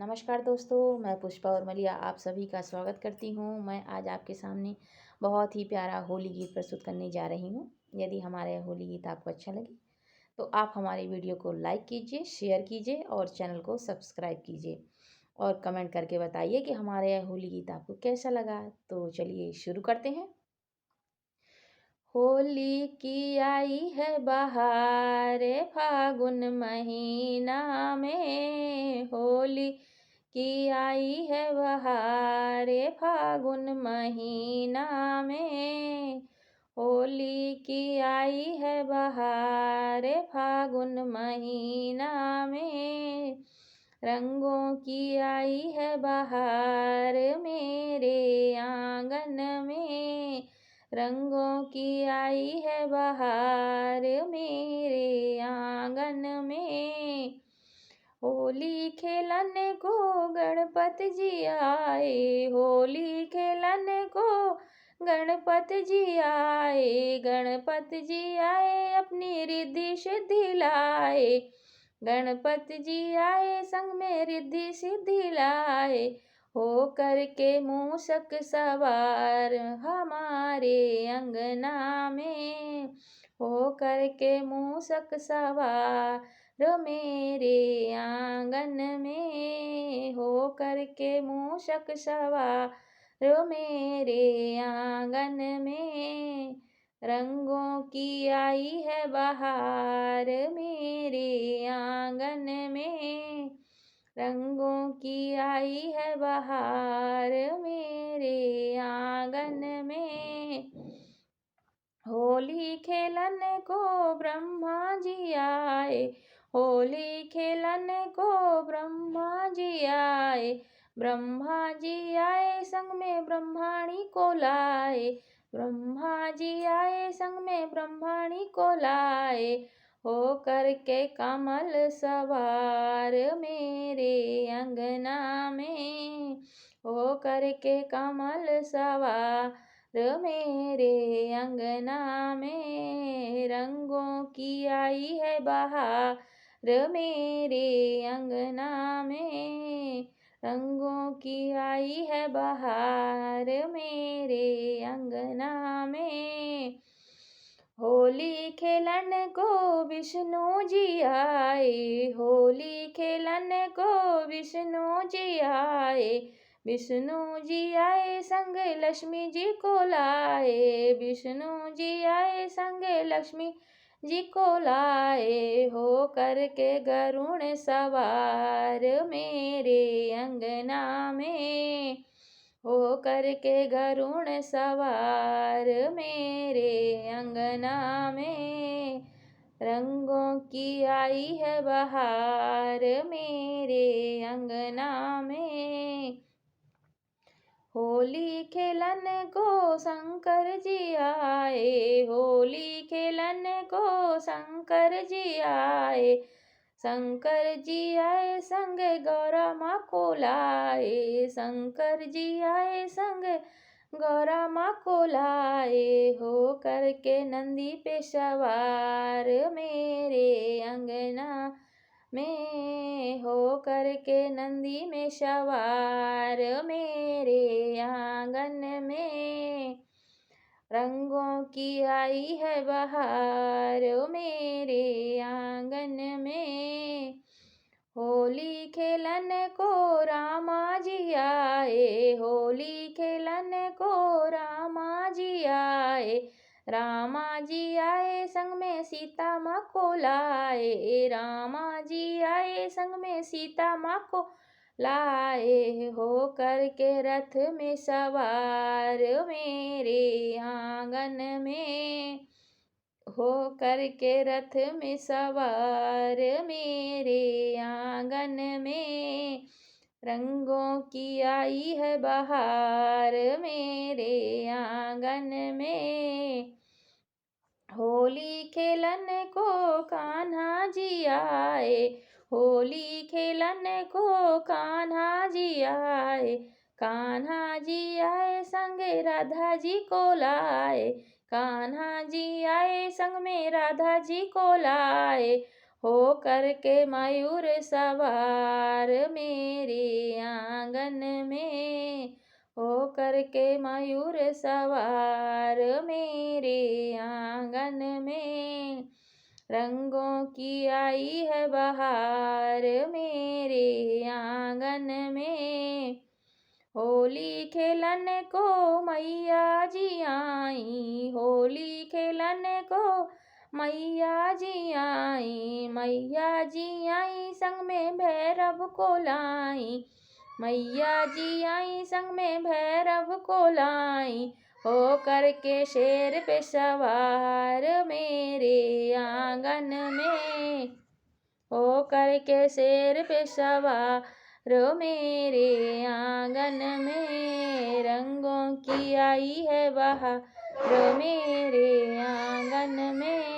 नमस्कार दोस्तों, मैं पुष्पा और मलिया आप सभी का स्वागत करती हूँ। मैं आज आपके सामने बहुत ही प्यारा होली गीत प्रस्तुत करने जा रही हूँ। यदि हमारा यह होली गीत आपको अच्छा लगे तो आप हमारी वीडियो को लाइक कीजिए, शेयर कीजिए और चैनल को सब्सक्राइब कीजिए और कमेंट करके बताइए कि हमारा यह होली गीत आपको कैसा लगा। तो चलिए शुरू करते हैं। होली की आई है बहार फागुन महीना में, होली की आई है बहार फागुन महीना में, होली की आई है बहार फागुन महीना में, रंगों की आई है बहार मेरे आंगन में, रंगों की आई है बहार मेरे आंगन में, होली खेलन को गणपति जी आए, होली खेलन को गणपति जी आए, गणपति जी आए अपनी रिद्धि सिद्धि लाए, गणपति जी आए संग में रिद्धि सिद्धि लाए, हो करके मूषक सवार हमारे अंगना में, हो करके मूषक सवार मेरे आंगन में, हो करके मूषक सवार मेरे आंगन में, रंगों की आई है बहार मेरे आंगन में, रंगों की आई है बहार मेरे आंगन में, होली खेलन को ब्रह्मा जी आए, होली खेलन को ब्रह्मा जी आए, ब्रह्मा जी आए संग में ब्रह्माणी को लाए, ब्रह्मा जी आए संग में ब्रह्माणी को लाए, हो करके कमल सवार मेरे अंगना में, हो करके कमल सवार मेरे अंगना में, रंगों की आई है बहार मेरे अंगना में, रंगों की आई है बहार मेरे अंगना में, होली खेलन को विष्णु जी आए, होली खेलन को विष्णु जी आए, विष्णु जी आए संग लक्ष्मी जी को लाए, विष्णु जी आए संग लक्ष्मी जी को लाए, हो करके गरुण सवार मेरे अंगना में, हो करके गरुण सवार मेरे अंगना में, रंगों की आई है बहार मेरे अंगना में, होली खेलन को शंकर जी आए, होली खेलन को शंकर जी आए, शंकर जी आए संग गौरा माँ को लाए, शंकर जी आए संग गौरा माँ को लाए, हो करके नंदी पे सवार मेरे अंगना में, हो करके नंदी में सवार मेरे आंगन में, रंगों की आई है बहार मेरे आंगन में, होली खेलन को रामा जी आए, होली खेलन को रामा जी आए, रामा जी आए संग में सीता माँ को लाए, रामा जी आए संग में सीता माँ को लाए, हो करके रथ में सवार मेरे आंगन में, हो करके रथ में सवार मेरे आंगन में, रंगों की आई है बहार मेरे आंगन में, होली खेलन को कान्हा जी आए, होली खेलन को कान्हा जी आए, कान्हा जी आए संग राधा जी को लाए, कान्हा जी आए संग में राधा जी को लाए, हो करके मयूर सवार मेरे आंगन में, हो करके मयूर सवार मेरे आंगन में। रंगों की आई है बहार मेरे आंगन में, होली खेलन को मैया जी आई, होली खेलन को मैया जी आई, मैया जी आई संग में भैरव को लाई, मैया जी आई संग में भैरव को लाई। हो करके शेर पे सवार मेरे आंगन में, हो करके शेर पे सवार मेरे आंगन में। रंगों की आई है बहार मेरे आंगन में।